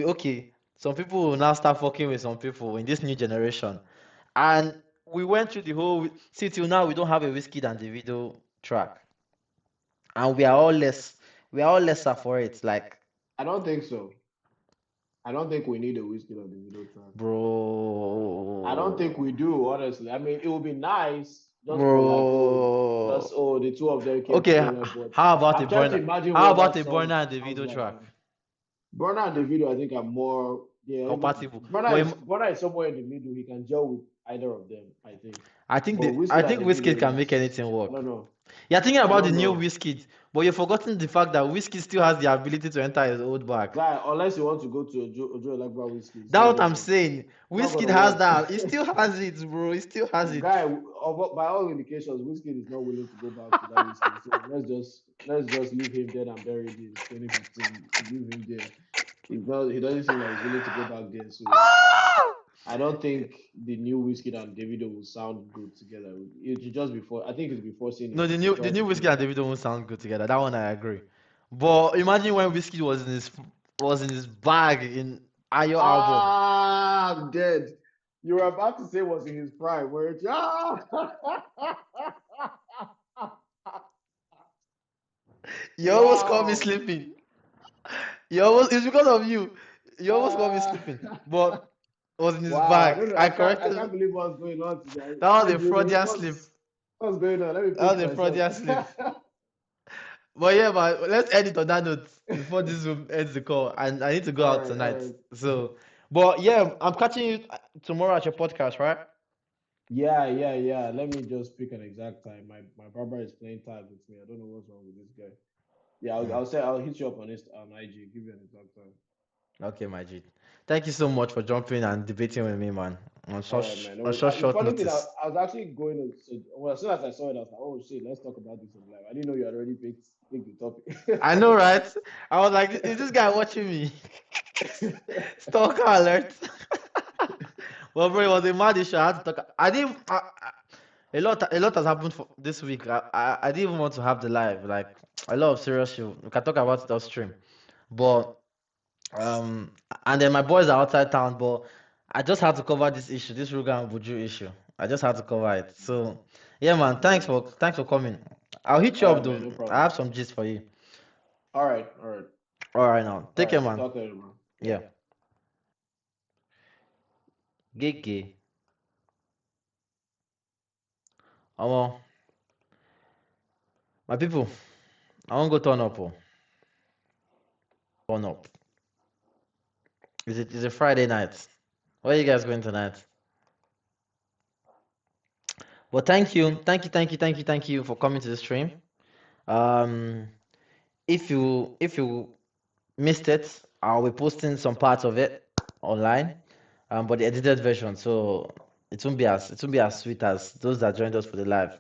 Speaker 1: okay. Some people will now start fucking with some people in this new generation. And we went through the whole see till now we don't have a Whiskey and the video track. And we are all lesser for it. Like,
Speaker 2: I don't think so. I don't think we need a whiskey on the video track. I don't think
Speaker 1: bro.
Speaker 2: we do, honestly. I mean, it would be nice, just for like, oh,
Speaker 1: Bro.
Speaker 2: just the two of them came
Speaker 1: Okay,
Speaker 2: together. But
Speaker 1: how about a
Speaker 2: I'm trying to
Speaker 1: Burna?
Speaker 2: imagine
Speaker 1: How
Speaker 2: what
Speaker 1: about
Speaker 2: that
Speaker 1: a Burna
Speaker 2: song
Speaker 1: and the
Speaker 2: sounds
Speaker 1: video
Speaker 2: like.
Speaker 1: track?
Speaker 2: Burner and Davido, I think, are more. Yeah,
Speaker 1: Compatible.
Speaker 2: Burner
Speaker 1: But
Speaker 2: is Burner is somewhere in the middle. He can gel with either of them, I think. But
Speaker 1: I
Speaker 2: Whiskey and
Speaker 1: think
Speaker 2: Davido
Speaker 1: Wizkid can make
Speaker 2: is,
Speaker 1: anything
Speaker 2: I
Speaker 1: work.
Speaker 2: don't know.
Speaker 1: You're thinking
Speaker 2: I
Speaker 1: about the
Speaker 2: don't
Speaker 1: new
Speaker 2: know.
Speaker 1: Wizkid, but you're forgetting the fact that Wizkid still has the ability to enter his old bag.
Speaker 2: Guy, unless you want to go to Ojo Lagba Whiskey, it's
Speaker 1: That's
Speaker 2: not
Speaker 1: what I'm
Speaker 2: gonna
Speaker 1: saying.
Speaker 2: it's not
Speaker 1: Wizkid
Speaker 2: gonna
Speaker 1: has
Speaker 2: work.
Speaker 1: that. He still has it, bro. He still has it.
Speaker 2: Guy, by all indications, Whiskey is not willing to go back to that Whiskey. So let's just leave him dead and buried in 2015. Leave him there. He doesn't seem like he's willing to go back there. So I don't think the new Whiskey and Davido will sound good together. It's just before. I think it's before seeing
Speaker 1: No,
Speaker 2: it
Speaker 1: the
Speaker 2: try
Speaker 1: new
Speaker 2: to
Speaker 1: Whiskey
Speaker 2: do.
Speaker 1: and Davido won't sound good together. That one I agree. But imagine when Whiskey was in his bag in Ayo album.
Speaker 2: Ah, I'm dead. You were about to say was in his prime, weren't you?
Speaker 1: You almost caught me
Speaker 2: Wow.
Speaker 1: sleeping. You almost it's because of you. You almost caught me
Speaker 2: Ah.
Speaker 1: sleeping. But it was in his
Speaker 2: Wow. I
Speaker 1: bag.
Speaker 2: don't know.
Speaker 1: I
Speaker 2: I can't
Speaker 1: corrected.
Speaker 2: believe what's going on today.
Speaker 1: That was
Speaker 2: Hi
Speaker 1: a
Speaker 2: Bruno,
Speaker 1: Freudian slip.
Speaker 2: what's going on? Let me
Speaker 1: That
Speaker 2: pinch
Speaker 1: was a
Speaker 2: myself.
Speaker 1: Freudian slip. But yeah, but let's end it on that note before this room ends the call. And I need to go
Speaker 2: All
Speaker 1: out
Speaker 2: right, all
Speaker 1: tonight.
Speaker 2: right.
Speaker 1: So, but yeah, I'm catching you tomorrow at your podcast, right?
Speaker 2: Yeah, yeah, yeah. Let me just pick an exact time. My barber is playing tag with me. I don't know what's wrong with this guy. Yeah,
Speaker 1: Mm.
Speaker 2: I'll hit you up on on IG, give you an exact time.
Speaker 1: Okay, my G. Thank you so much for jumping and debating with me, man.
Speaker 2: All right, man. No
Speaker 1: On
Speaker 2: worries.
Speaker 1: such
Speaker 2: The
Speaker 1: short
Speaker 2: funny thing,
Speaker 1: notice.
Speaker 2: I was actually going to say, well, as soon as I saw it, I was like, oh shit, let's talk about this in live. I didn't know you had already picked the
Speaker 1: I know,
Speaker 2: topic.
Speaker 1: right? I was like, is this guy watching me? Stalker alert. Well, bro, it was a mad issue. I had to talk. I didn't. A lot has happened for this week. I didn't even want to have the live. Like a lot of serious shit. We can talk about it off stream. But um, and then my boys are outside town. But I just had to cover this issue, this Ruga and Buju issue. I just had to cover it. So yeah, man. Thanks for coming. I'll hit you
Speaker 2: All
Speaker 1: up
Speaker 2: right, man.
Speaker 1: though.
Speaker 2: No
Speaker 1: I
Speaker 2: problem.
Speaker 1: have some gist for you.
Speaker 2: All right, all right,
Speaker 1: All right, now
Speaker 2: all
Speaker 1: take care,
Speaker 2: right.
Speaker 1: man.
Speaker 2: Talk later, bro. Yeah.
Speaker 1: Yeah. Gege. Omo, my people. I won't go turn up. Oh. Turn up. It's a Friday night. Where are you guys going tonight? Well, thank you for coming to the stream. Um, if you missed it, I'll be posting some parts of it online, but the edited version, so it won't be as sweet as those that joined us for the live.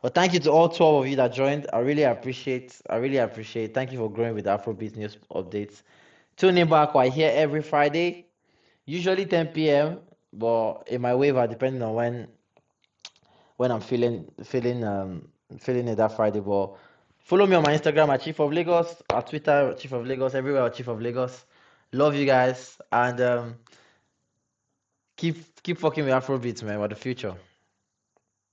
Speaker 1: But thank you to all 12 of you that joined. I really appreciate. Thank you for growing with Afrobeat news updates. Tune in back. We're here every Friday, usually 10 p.m. But in my waiver, depending on when I'm feeling it that Friday. But follow me on my Instagram at Chief of Lagos, at Twitter Chief of Lagos, everywhere at Chief of Lagos. Love you guys and keep fucking with Afrobeats, man. For the future.